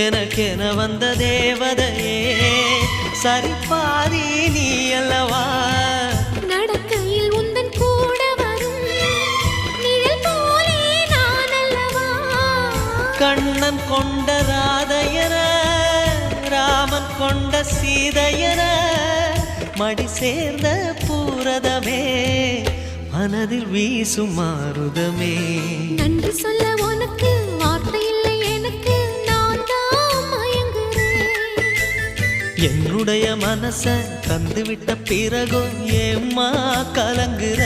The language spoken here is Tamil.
எனக்கென வந்த தேவதையே சரிபாதி நீ அல்லவா நடக்கையில் உந்தன் கூட வரும் நிழல் போலே நான் அல்லவா கண்ணன் கொண்ட ராதையர ராமன் கொண்ட சீதையர மடி சேர்ந்த பூரதமே மனதில் வீசும் மாருதமே நன்றி சொல்ல உனக்கு வார்த்தை இல்லை எனக்கு நான் தான் மயங்குறேன் என்னுடைய மனச தந்துவிட்ட பிறகும் ஏம்மா கலங்குற